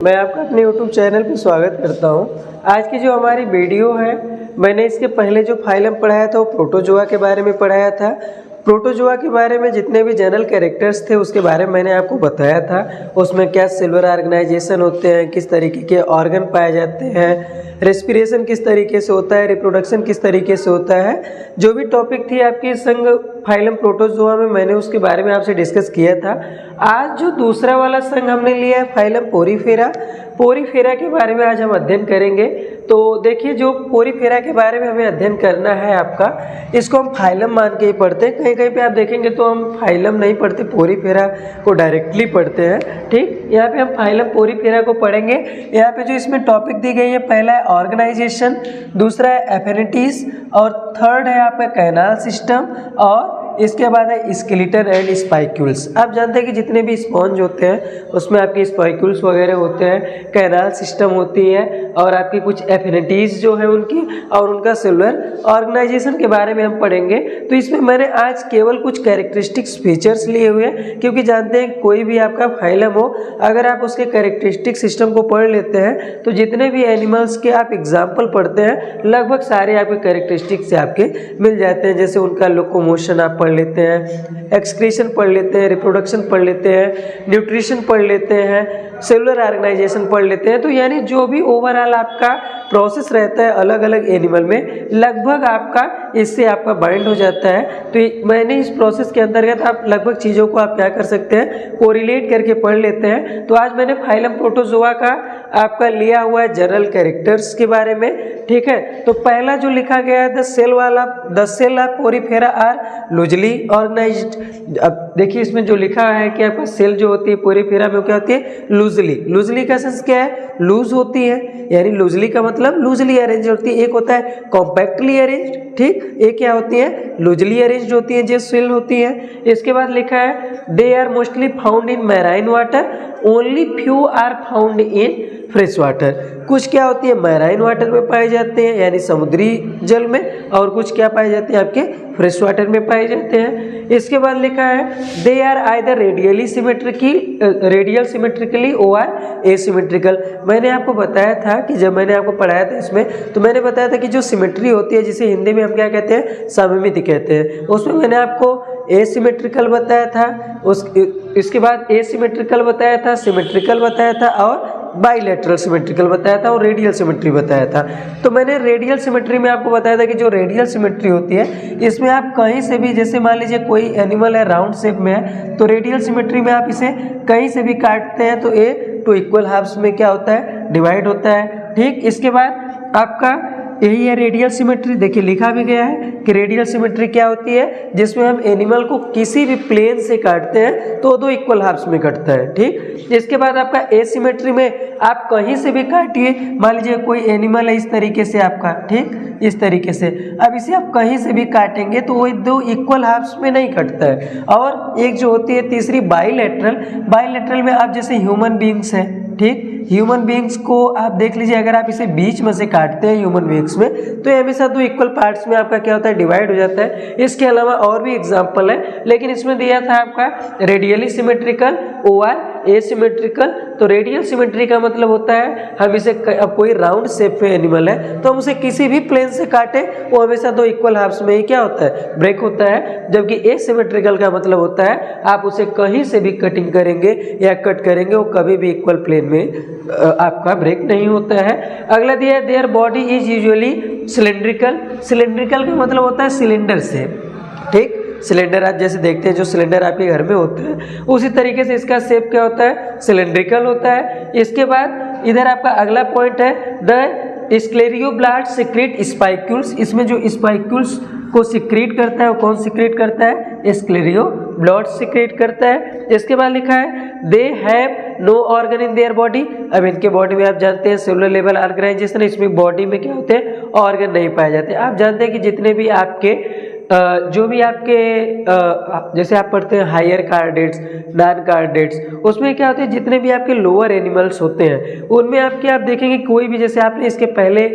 मैं आपका अपने YouTube चैनल पे स्वागत करता हूँ। आज की जो हमारी वीडियो है, मैंने इसके पहले जो फाइलम पढ़ाया था वो प्रोटोजोआ के बारे में पढ़ाया था। प्रोटोजोआ के बारे में जितने भी जनरल कैरेक्टर्स थे उसके बारे में मैंने आपको बताया था। उसमें क्या सेलुलर ऑर्गेनाइजेशन होते हैं, किस तरीके के ऑर्गन पाए जाते हैं, रेस्पिरेशन किस तरीके से होता है, रिप्रोडक्शन किस तरीके से होता है। जो भी टॉपिक थी आपकी संग फाइलम प्रोटोजोआ में, मैंने उसके बारे में आपसे डिस्कस किया था। आज जो दूसरा वाला संघ हमने लिया है फाइलम पोरीफेरा, पोरीफेरा के बारे में आज हम अध्ययन करेंगे। तो देखिए, जो पोरीफेरा के बारे में हमें अध्ययन करना है आपका, इसको हम फाइलम मान के ही पढ़ते हैं। कहीं कहीं पे आप देखेंगे तो हम फाइलम नहीं पढ़ते, पोरीफेरा को डायरेक्टली पढ़ते हैं। ठीक, यहाँ पे हम फाइलम पोरीफेरा को पढ़ेंगे। यहाँ पे जो इसमें टॉपिक दी गई है, पहला है ऑर्गेनाइजेशन, दूसरा है एफिनिटीज, और थर्ड है आपका कैनाल सिस्टम, और इसके बाद है स्केलेटन एंड स्पाइक्यूल्स। आप जानते हैं कि जितने भी स्पॉन्ज होते हैं उसमें आपके स्पाइक्यूल्स वगैरह होते हैं, कैनाल सिस्टम होती है, और आपकी कुछ एफिनिटीज जो है उनकी, और उनका सेलुलर ऑर्गेनाइजेशन के बारे में हम पढ़ेंगे। तो इसमें मैंने आज केवल कुछ कैरेक्टरिस्टिक्स फीचर्स लिए हुए हैं, क्योंकि जानते हैं कोई भी आपका फाइलम हो, अगर आप उसके कैरेक्टरिस्टिक सिस्टम को पढ़ लेते हैं तो जितने भी एनिमल्स के आप एग्जाम्पल पढ़ते हैं लगभग सारे आपके कैरेक्टरिस्टिक्स से आपके मिल जाते हैं। जैसे उनका लोकोमोशन आप पढ़ लेते हैं, एक्सक्रीशन पढ़ लेते हैं, रिप्रोडक्शन पढ़ लेते हैं, न्यूट्रिशन पढ़ लेते हैं, सेलुलर ऑर्गेनाइजेशन पढ़ लेते हैं। तो यानी जो भी ओवरऑल आपका प्रोसेस रहता है अलग अलग एनिमल में, लगभग आपका इससे आपका बाइंड हो जाता है। तो मैंने इस प्रोसेस के अंतर्गत आप लगभग चीज़ों को आप क्या कर सकते हैं, कोरिलेट करके पढ़ लेते हैं। तो आज मैंने फाइलम प्रोटोजोआ का आपका लिया हुआ है जनरल कैरेक्टर्स के बारे में। ठीक है, तो पहला जो लिखा गया है, the cell of porifera are loosely organised. अब देखिए, इसमें जो लिखा है कि आपका सेल जो होती है पोरीफेरा में क्या होती है, लूजली का सेंस क्या है, लूज होती है, यानी लूजली का मतलब लूजली अरेंज होती है। एक होता है कॉम्पैक्टली अरेंज्ड, ठीक, एक क्या होती है, लूजली अरेंज्ड होती है जो सेल होती है। इसके बाद लिखा है they are mostly found in marine water, only few are found in fresh water. कुछ क्या होती है मैराइन वाटर में पाए जाते हैं यानी समुद्री जल में, और कुछ क्या पाए जाते हैं आपके फ्रेश वाटर में पाए जाते हैं। इसके बाद लिखा है they are either radial symmetrically और एसिमेट्रिकल। मैंने आपको बताया था कि जब मैंने आपको पढ़ाया था इसमें, तो मैंने बताया था कि जो सिमेट्री होती है जिसे हिंदी में हम क्या कहते हैं, सममिति कहते हैं, उसमें मैंने आपको एसिमेट्रिकल बताया था, इसके बाद एसिमेट्रिकल बताया था, सिमेट्रिकल बताया था, और बाइलेटरल सिमेट्रिकल बताया था, और रेडियल सिमेट्री बताया था। तो मैंने रेडियल सिमेट्री में आपको बताया था कि जो रेडियल सिमेट्री होती है इसमें आप कहीं से भी, जैसे मान लीजिए कोई एनिमल है राउंड शेप में है, तो रेडियल सिमेट्री में आप इसे कहीं से भी काटते हैं तो ए टू इक्वल हाफ्स में क्या होता है, डिवाइड होता है। ठीक, इसके बाद आपका यही है रेडियल सिमेट्री। देखिए लिखा भी गया है कि रेडियल सिमेट्री क्या होती है, जिसमें हम एनिमल को किसी भी प्लेन से काटते हैं तो दो इक्वल हाफ्स में कटता है। ठीक, इसके बाद आपका एसिमेट्री में आप कहीं से भी काटिए, मान लीजिए कोई एनिमल है इस तरीके से आपका, ठीक, इस तरीके से, अब इसे आप कहीं से भी काटेंगे तो वो दो इक्वल हाफ्स में नहीं कटता है। और एक जो होती है तीसरी बाइलेटरल में आप जैसे ह्यूमन बींग्स है, ठीक, ह्यूमन बींग्स को आप देख लीजिए, अगर आप इसे बीच में से काटते हैं ह्यूमन बींग्स में, तो ये हमेशा दो इक्वल पार्ट्स में आपका क्या होता है, डिवाइड हो जाता है। इसके अलावा और भी एग्जांपल है, लेकिन इसमें दिया था आपका रेडियली सिमेट्रिकल और एसिमेट्रिकल। तो रेडियल सिमेट्री का मतलब होता है हम इसे, अब कोई राउंड शेप में एनिमल है तो हम उसे किसी भी प्लेन से काटे वो हमेशा दो इक्वल हाफ्स में ही क्या होता है, ब्रेक होता है। जबकि एसिमेट्रिकल का मतलब होता है आप उसे कहीं से भी कटिंग करेंगे या कट करेंगे वो कभी भी इक्वल प्लेन में आपका ब्रेक नहीं होता है। अगला दिया है their body is usually cylindrical का मतलब होता है सिलेंडर से। ठीक, सिलेंडर आप जैसे देखते हैं जो सिलेंडर आपके घर में होते हैं उसी तरीके से इसका शेप क्या होता है, सिलेंड्रिकल होता है। इसके बाद इधर आपका अगला पॉइंट है द स्क्लेरियोब्लास्ट सिक्रेट स्पाइक्यूल्स। इसमें जो स्पाइक्यूल्स को सिक्रेट करता है वो कौन सिक्रेट करता है, स्क्लेरियोब्लास्ट सिक्रेट करता है। इसके बाद लिखा है they have no organ in their body. अब इनके बॉडी में आप जानते हैं सेलुलर लेवल ऑर्गेनाइजेशन, इसमें बॉडी में क्या होते हैं, ऑर्गन नहीं पाए जाते। आप जानते हैं कि जितने भी आपके जो भी आपके जैसे आप पढ़ते हैं हायर कार्डेट्स, नॉन कार्डेट्स, उसमें क्या होते हैं जितने भी आपके लोअर एनिमल्स होते हैं उनमें आपके आप देखेंगे कोई भी, जैसे आपने इसके पहले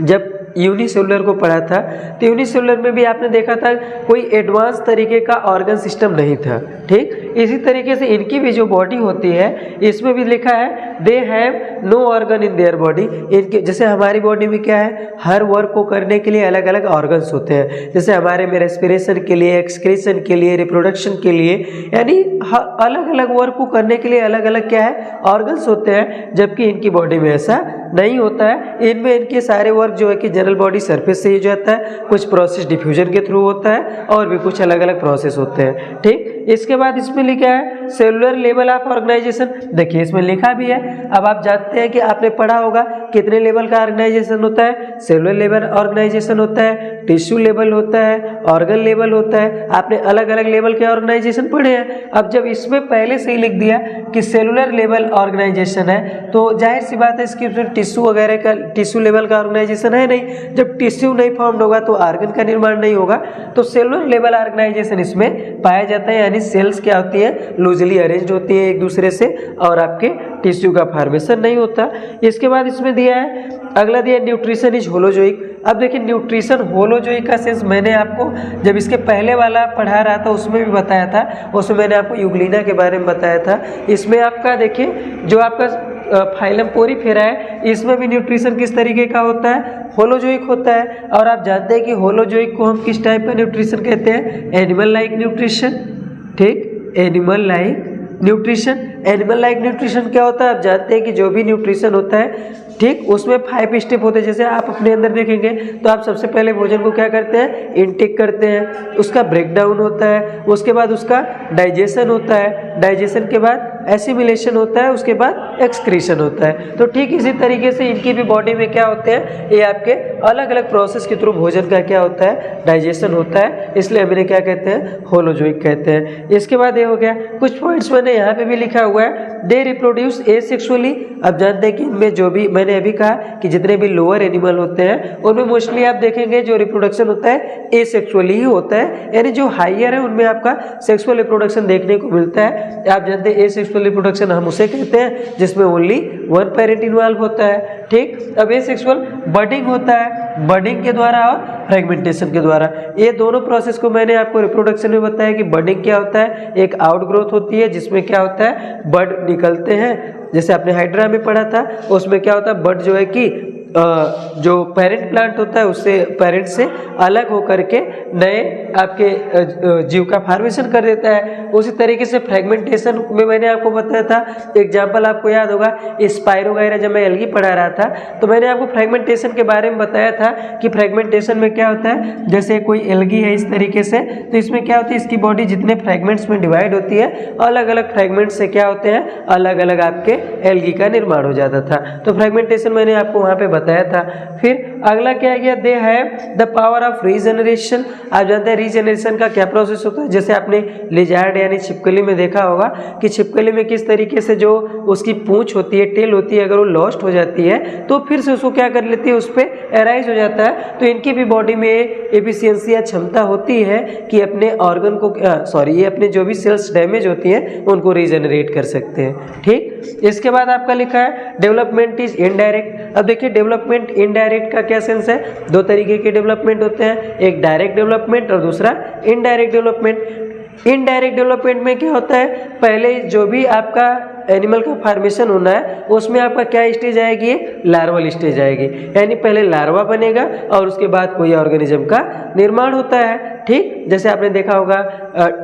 जब यूनिसेलुलर को पढ़ा था, तो यूनिसेलुलर में भी आपने देखा था कोई एडवांस तरीके का ऑर्गन सिस्टम नहीं था। ठीक, इसी तरीके से इनकी भी जो बॉडी होती है इसमें भी लिखा है they have no organ in their body. इनके जैसे हमारी बॉडी में क्या है, हर वर्क को करने के लिए अलग अलग ऑर्गन्स होते हैं। जैसे हमारे में रेस्पिरेशन के लिए, एक्सक्रीशन के लिए, रिप्रोडक्शन के लिए, यानी अलग अलग वर्क को करने के लिए अलग अलग क्या है ऑर्गन्स होते हैं, जबकि इनकी बॉडी में ऐसा नहीं होता है। इनमें इनके सारे वर्क जो है कि जनरल बॉडी सरफेस से ही जाता है, कुछ प्रोसेस डिफ्यूजन के थ्रू होता है और भी कुछ अलग अलग प्रोसेस होते हैं। ठीक, इसके बाद इसमें लिखा है सेलुलर लेवल ऑफ ऑर्गेनाइजेशन। देखिए इसमें लिखा भी है, अब आप जानते हैं कि आपने पढ़ा होगा कितने लेवल का ऑर्गेनाइजेशन होता है। सेलुलर लेवल ऑर्गेनाइजेशन होता है, टिश्यू लेवल होता है, ऑर्गन लेवल होता है। आपने अलग अलग लेवल के ऑर्गेनाइजेशन पढ़े हैं। अब जब इसमें पहले से ही लिख दिया कि सेलुलर लेवल ऑर्गेनाइजेशन है, तो जाहिर सी बात है इसकी टिश्यू वगैरह का, टिश्यू लेवल का ऑर्गेनाइजेशन है नहीं। जब टिश्यू नहीं फॉर्म होगा तो ऑर्गन का निर्माण नहीं होगा। तो सेलुलर लेवल ऑर्गेनाइजेशन इसमें पाया जाता है, यानी सेल्स क्या होती है, लूजली अरेंज्ड होती है एक दूसरे से, और आपके टिश्यू का फॉर्मेशन नहीं होता। इसके बाद इसमें दिया है, अगला दिया न्यूट्रिशन इज होलोजोइक। अब देखिए न्यूट्रिशन होलोजोइक का सेंस मैंने आपको जब इसके पहले वाला पढ़ा रहा था उसमें भी बताया था, उसमें मैंने आपको यूग्लिना के बारे में बताया था। इसमें आपका देखिए जो आपका फाइलम पोरीफेरा है, इसमें भी न्यूट्रिशन किस तरीके का होता है, होलोजोइक होता है। और आप जानते हैं कि होलोजोइक को हम किस टाइप का न्यूट्रिशन कहते हैं, एनिमल लाइक न्यूट्रिशन। ठीक, animal like nutrition. Animal like nutrition क्या होता है, आप जानते हैं कि जो भी न्यूट्रिशन होता है, ठीक, उसमें 5 स्टेप होते हैं। जैसे आप अपने अंदर देखेंगे तो आप सबसे पहले भोजन को क्या करते हैं, इनटेक करते हैं, उसका ब्रेकडाउन होता है, उसके बाद उसका डाइजेशन होता है, डाइजेशन के बाद एसिमिलेशन होता है, उसके बाद एक्सक्रीशन होता है। तो ठीक इसी तरीके से इनकी भी बॉडी में क्या होते हैं, ये आपके अलग अलग प्रोसेस के थ्रू भोजन का क्या होता है, डाइजेशन होता है। इसलिए हम इन्हें क्या कहते हैं, होलोजोइक कहते हैं। इसके बाद ये हो गया, कुछ पॉइंट्स मैंने यहाँ पे भी लिखा हुआ है, दे रिप्रोड्यूस एसेक्सुअली। अब जानते हैं कि इनमें जो भी मैंने अभी कहा कि जितने भी लोअर एनिमल होते हैं उनमें मोस्टली आप देखेंगे जो रिप्रोडक्शन होता है एसेक्सुअली ही होता है, यानी जो हाइयर है उनमें आपका सेक्सुअल रिप्रोडक्शन देखने को मिलता है। आप जानते हैं एसेक्सुअल रिप्रोडक्शन हम उसे कहते हैं जिसमें ओनली वन पेरेंट इन्वॉल्व होता है। ठीक, अब एसेक्सुअल बर्डिंग होता है, बर्डिंग के द्वारा और फ्रेगमेंटेशन के द्वारा। ये दोनों प्रोसेस को मैंने आपको रिप्रोडक्शन में बताया कि बर्डिंग क्या होता है, एक आउट ग्रोथ होती है जिसमें क्या होता है, बर्ड निकलते हैं। जैसे आपने हाइड्रा में पढ़ा था, उसमें क्या होता है, बर्ड जो है कि जो पेरेंट प्लांट होता है उससे, पेरेंट से अलग होकर के नए आपके जीव का फॉर्मेशन कर देता है। उसी तरीके से फ्रेगमेंटेशन में मैंने आपको बताया था, एग्जाम्पल आपको याद होगा स्पाइरो वगैरह, जब मैं एल्गी पढ़ा रहा था तो मैंने आपको फ्रेगमेंटेशन के बारे में बताया था कि फ्रेगमेंटेशन में क्या होता है, जैसे कोई एल्गी है इस तरीके से, तो इसमें क्या होता है, इसकी बॉडी जितने फ्रेगमेंट्स में डिवाइड होती है, अलग अलग फ्रेगमेंट्स से क्या होते हैं, अलग अलग आपके एल्गी का निर्माण हो जाता था। तो फ्रेगमेंटेशन मैंने आपको वहाँ पे बताया था। फिर अगला क्या गया, they have the power of regeneration. आप जानते हैं रीजनरेशन का क्या प्रोसेस होता है। जैसे आपने लिजार्ड यानी छिपकली में देखा होगा कि छिपकली में किस तरीके से जो उसकी पूंछ होती है, टेल होती है, अगर वो लॉस्ट हो जाती है तो फिर से उसको क्या कर लेती है, उस पर एराइज हो जाता है। तो इनकी भी बॉडी में एफिशिएंसी या क्षमता होती है कि अपने ऑर्गन को ये अपने जो भी सेल्स डैमेज होती हैं उनको रीजनरेट कर सकते हैं। ठीक, इसके बाद आपका लिखा है डेवलपमेंट इज इनडायरेक्ट। अब देखिए डेवलपमेंट इनडायरेक्ट का क्या सेंस है, दो तरीके के डेवलपमेंट होते हैं, एक डायरेक्ट डेवलपमेंट और दूसरा इनडायरेक्ट डेवलपमेंट। इनडायरेक्ट डेवलपमेंट में क्या होता है, पहले जो भी आपका एनिमल का फॉर्मेशन होना है उसमें आपका क्या स्टेज आएगी, लार्वल स्टेज आएगी, यानी पहले लार्वा बनेगा और उसके बाद कोई ऑर्गेनिज्म का निर्माण होता है। ठीक, जैसे आपने देखा होगा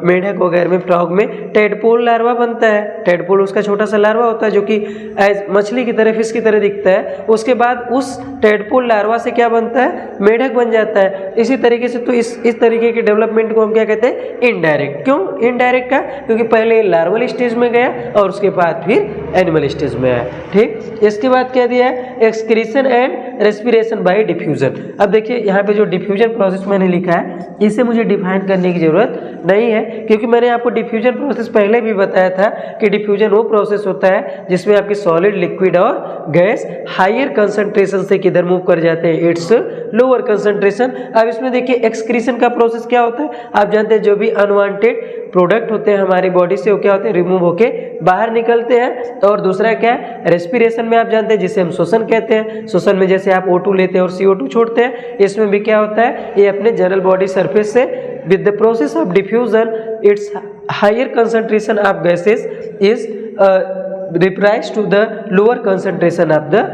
मेढक वगैरह में, फ्रॉग में टेडपोल लार्वा बनता है। टेडपोल उसका छोटा सा लार्वा होता है जो कि एज मछली की तरह, फिश की तरह दिखता है। उसके बाद उस टेडपोल लार्वा से क्या बनता है, मेढक बन जाता है। इसी तरीके से तो इस तरीके के डेवलपमेंट को हम क्या कहते हैं, इनडायरेक्ट। क्यों इनडायरेक्ट का, क्योंकि पहले लार्वल स्टेज में गया और उसके बाद फिर एनिमल स्टेज में आया। ठीक, इसके बाद क्या दिया है, excretion and respiration bye diffusion. अब देखिए यहाँ पे जो डिफ्यूजन प्रोसेस मैंने लिखा है इसे मुझे डिफाइन करने की जरूरत नहीं है, क्योंकि मैंने आपको डिफ्यूजन प्रोसेस पहले भी बताया था कि डिफ्यूजन वो प्रोसेस होता है जिसमें आपकी सॉलिड, लिक्विड और गैस हायर कंसंट्रेशन से किधर मूव कर जाते हैं, इट्स लोअर कंसंट्रेशन। अब इसमें देखिए एक्सक्रीशन का प्रोसेस क्या होता है, आप जानते हैं जो भी अनवांटेड प्रोडक्ट होते हैं हमारी बॉडी से वो क्या होते हैं, रिमूव होके बाहर निकलते हैं। और दूसरा क्या है, रेस्पिरेशन में आप जानते हैं जिसे हम श्वसन कहते हैं। श्वसन में जैसे जैसे आप O2 लेते हैं और CO2 छोड़ते हैं, इसमें भी क्या होता है, ये अपने जनरल बॉडी सरफेस से with the process of diffusion its higher concentration of gases is reprise to the lower concentration of the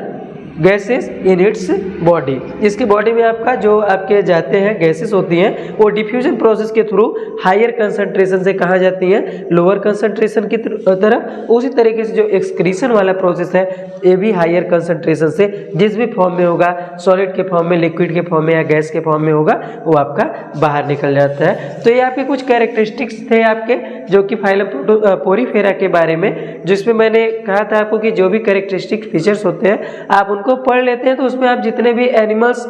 gases in its body. इसके बॉडी में आपका जो आपके जाते हैं गैसेस होती हैं वो डिफ्यूजन प्रोसेस के थ्रू हायर कंसंट्रेशन से कहाँ जाती हैं, लोअर कंसंट्रेशन की तरफ। उसी तरीके से जो एक्सक्रीशन वाला प्रोसेस है ये भी हायर कंसंट्रेशन से जिस भी फॉर्म में होगा, सॉलिड के फॉर्म में, लिक्विड के फॉर्म में या गैस के फॉर्म में होगा, वो आपका बाहर निकल जाता है। तो ये आपके कुछ कैरेक्टरिस्टिक्स थे आपके जो कि फाइलम पोरीफेरा के बारे में, जिसमें मैंने कहा था आपको कि जो भी कैरेक्टरिस्टिक फीचर्स होते हैं आप को पढ़ लेते हैं तो उसमें आप जितने भी एनिमल्स,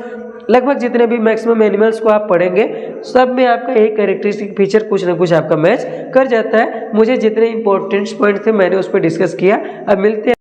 लगभग जितने भी मैक्सिमम एनिमल्स को आप पढ़ेंगे सब में आपका एक कैरेक्टरिस्टिक फीचर कुछ ना कुछ आपका मैच कर जाता है। मुझे जितने इंपॉर्टेंट पॉइंट थे मैंने उस पर डिस्कस किया। अब मिलते हैं